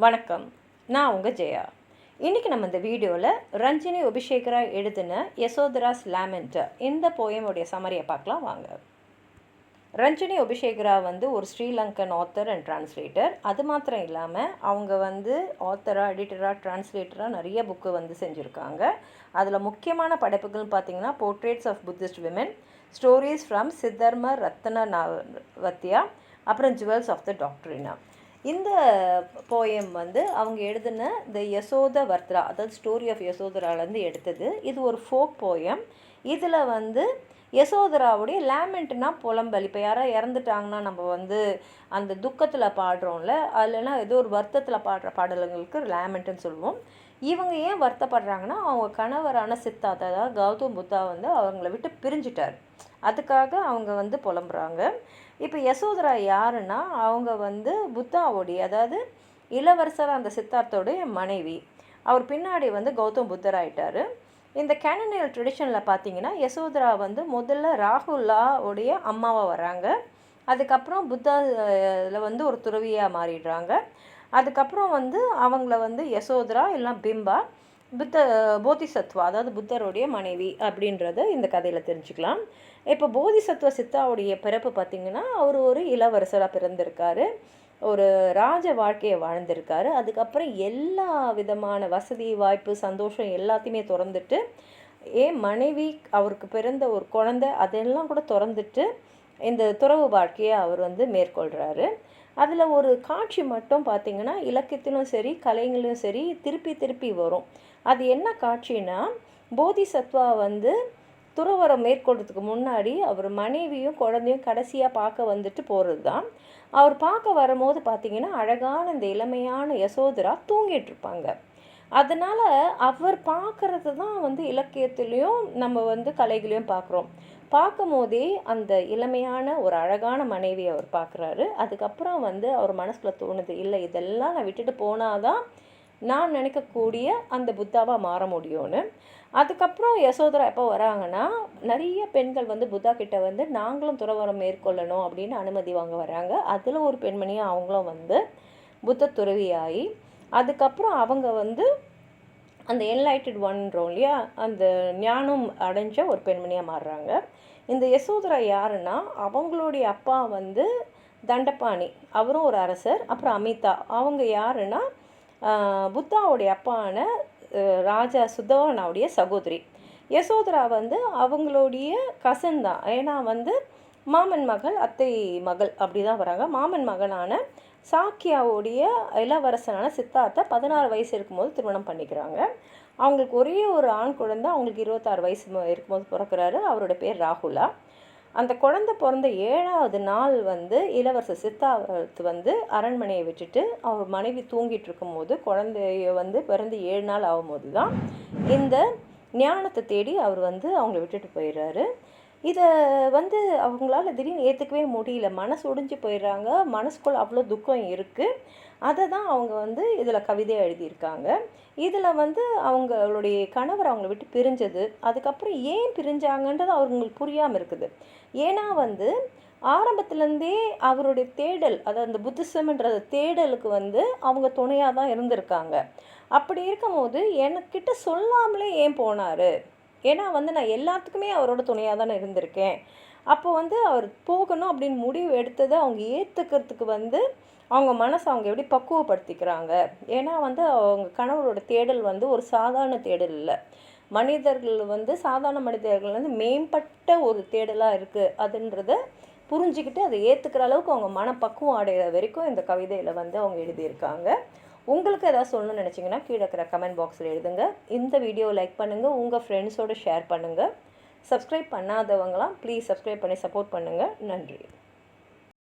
வணக்கம், நான் உங்கள் ஜெயா. இன்றைக்கி நம்ம இந்த வீடியோவில் ரஞ்சினி அபிஷேகரா எழுதின யசோதராஸ் லேமெண்ட் இந்த போயமுடைய சமரியை பார்க்கலாம் வாங்க. ரஞ்சினி அபிஷேகரா ஒரு ஸ்ரீலங்கன் ஆத்தர் அண்ட் டிரான்ஸ்லேட்டர். அது மாத்திரம் இல்லாமல் அவங்க ஆத்தராக, எடிட்டராக, டிரான்ஸ்லேட்டராக நிறைய புக்கு செஞ்சுருக்காங்க. அதில் முக்கியமான படைப்புகள்னு பார்த்திங்கன்னா portraits of Buddhist women, stories from சித்தர்ம ரத்ன நாவத்தியா, அப்புறம் ஜுவல்ஸ் ஆஃப் த டாக்டரினா. இந்த போயம் அவங்க எழுதின த யசோத வர்த்ரா, அதாவது ஸ்டோரி ஆஃப் யசோதராலேருந்து எடுத்தது. இது ஒரு ஃபோக் போயம். இதில் யசோதராவுடைய லேமெண்ட்னா புலம்பல். இப்போ யாராவது இறந்துட்டாங்கன்னா நம்ம அந்த துக்கத்தில் பாடுறோம்ல, அதுலனா ஏதோ ஒரு வருத்தத்தில் பாடுற பாடல்களுக்கு லேமெண்ட்டுன்னு சொல்லுவோம். இவங்க ஏன் வருத்தப்படுறாங்கன்னா அவங்க கணவரான சித்தார்த்தா, அதாவது கௌதம் புத்தா அவங்கள விட்டு பிரிஞ்சிட்டார். அதுக்காக அவங்க புலம்புறாங்க. இப்போ யசோதரா யாருன்னா அவங்க புத்தாவுடைய, அதாவது இளவரசர் அந்த சித்தார்த்தோடைய மனைவி. அவர் பின்னாடி கௌதம் புத்தர் ஆயிட்டார். இந்த கேனனியல் ட்ரெடிஷனில் பார்த்தீங்கன்னா யசோதரா முதல்ல ராகுல்லா உடைய அம்மாவாக வராங்க. அதுக்கப்புறம் புத்தா இதில் ஒரு துறவியாக மாறிடுறாங்க. அதுக்கப்புறம் அவங்கள யசோதரா இல்லைனா பிம்பா போதிசத்வா, அதாவது புத்தருடைய மனைவி அப்படின்றத இந்த கதையில் தெரிஞ்சுக்கலாம். இப்போ போதிசத்வ சித்தாவுடைய பிறப்பு பார்த்திங்கன்னா அவர் ஒரு இளவரசராக பிறந்திருக்காரு, ஒரு ராஜ வாழ்க்கையை வாழ்ந்திருக்காரு. அதுக்கப்புறம் எல்லா விதமான வசதி, வாய்ப்பு, சந்தோஷம் எல்லாத்தையுமே திறந்துட்டு, மனைவி, அவருக்கு பிறந்த ஒரு குழந்தை, அதெல்லாம் கூட திறந்துட்டு இந்த துறவு வாழ்க்கையை அவர் மேற்கொள்கிறாரு. அதில் ஒரு காட்சி மட்டும் பார்த்திங்கன்னா இலக்கியத்திலும் சரி கலைகளிலும் சரி திருப்பி திருப்பி வரும். அது என்ன காட்சின்னா, போதிசத்வா துறவரம் மேற்கொள்றதுக்கு முன்னாடி அவர் மனைவியும் குழந்தையும் கடைசியாக பார்க்க போகிறது தான். அவர் பார்க்க வரும்போது பார்த்திங்கன்னா அழகான இந்த இளமையான யசோதரா தூங்கிட்டுருப்பாங்க. அதனால் அவர் பார்க்குறது தான் இலக்கியத்துலேயும் நம்ம கலைகளையும் பார்க்குறோம். பார்க்கும் போதே அந்த இளமையான ஒரு அழகான மனைவி அவர் பார்க்குறாரு. அதுக்கப்புறம் அவர் மனசுக்குள்ள தோணுது, இல்லை இதெல்லாம் நான் விட்டுட்டு போனாதான் நான் நினைக்கக்கூடிய அந்த புத்தாவாக மாற முடியும்னு. அதுக்கப்புறம் யசோதரா எப்போ வராங்கன்னா, நிறைய பெண்கள் புத்தா கிட்ட நாங்களும் துறவரம் மேற்கொள்ளணும் அப்படின்னு அனுமதி வாங்க வராங்க. அதில் ஒரு பெண்மணியாக அவங்களும் புத்த துறவியாகி அதுக்கப்புறம் அவங்க அந்த என்லைட்டட் ஒன்றோம் இல்லையா, அந்த ஞானம் அடைஞ்ச ஒரு பெண்மணியாக மாறுறாங்க. இந்த யசோதரா யாருன்னா அவங்களுடைய அப்பா தண்டபாணி, அவரும் ஒரு அரசர். அப்புறம் அமிதா, அவங்க யாருன்னா புத்தாவுடைய அப்பான ராஜா சுத்தவனாவுடைய சகோதரி. யசோதரா அவங்களுடைய கசன் தான். ஏன்னா மாமன் மகள், அத்தை மகள் அப்படி தான் வராங்க. மாமன் மகனான சாக்கியாவுடைய இளவரசனான சித்தார்த்தா 16 வயசு இருக்கும்போது திருமணம் பண்ணிக்கிறாங்க. அவங்களுக்கு ஒரே ஒரு ஆண் குழந்தை, அவங்களுக்கு 26 வயசு இருக்கும்போது பிறக்கிறாரு. அவரோட பேர் ராகுலா. அந்த குழந்தை பிறந்த 7வது நாள் இளவரசர் சித்தார்த்து அரண்மனையை விட்டுட்டு அவர் மனைவி தூங்கிட்டு இருக்கும்போது, குழந்தைய பிறந்து 7 நாள் ஆகும்போது தான் இந்த ஞானத்தை தேடி அவர் அவங்கள விட்டுட்டு போயிடுறாரு. இதை அவங்களால திடீர்னு ஏற்றுக்கவே முடியல, மனசு ஒடிஞ்சு போயிடுறாங்க. மனசுக்குள்ள அவ்வளோ துக்கம் இருக்குது. அதை தான் அவங்க இதில் கவிதையாக எழுதியிருக்காங்க. இதில் அவங்களுடைய கணவர் அவங்கள விட்டு பிரிஞ்சது, அதுக்கப்புறம் ஏன் பிரிஞ்சாங்கன்றது அவங்களுக்கு புரியாமல் இருக்குது. ஏன்னா ஆரம்பத்துலேருந்தே அவருடைய தேடல், அதாவது அந்த புத்திசம்ன்ற தேடலுக்கு அவங்க துணையாக தான் இருந்திருக்காங்க. அப்படி இருக்கும்போது எனக்கிட்ட சொல்லாமலே ஏன் போனார்? ஏன்னா நான் எல்லாத்துக்குமே அவரோட துணையாக தானே இருந்திருக்கேன். அப்போ அவர் போகணும் அப்படின்னு முடிவு எடுத்ததை அவங்க ஏற்றுக்கிறதுக்கு அவங்க மனசை அவங்க எப்படி பக்குவப்படுத்திக்கிறாங்க? ஏன்னா அவங்க கணவரோட தேடல் ஒரு சாதாரண தேடல் இல்லை. மனிதர்கள் சாதாரண மனிதர்கள் மேம்பட்ட ஒரு தேடலாக இருக்குது. அதுன்றதை புரிஞ்சுக்கிட்டு அதை ஏற்றுக்கிற அளவுக்கு அவங்க மனப்பக்குவம் அடைகிற வரைக்கும் இந்த கவிதையில் அவங்க எழுதியிருக்காங்க. உங்களுக்கு ஏதாவது சொல்லணும்னு நினச்சிங்கன்னா கீழே இருக்கிற கமெண்ட் பாக்ஸில் எழுதுங்க. இந்த வீடியோ லைக் பண்ணுங்கள், உங்கள் ஃப்ரெண்ட்ஸோடு ஷேர் பண்ணுங்கள். சப்ஸ்கிரைப் பண்ணாதவங்களாம் ப்ளீஸ் சப்ஸ்கிரைப் பண்ணி சப்போர்ட் பண்ணுங்கள். நன்றி.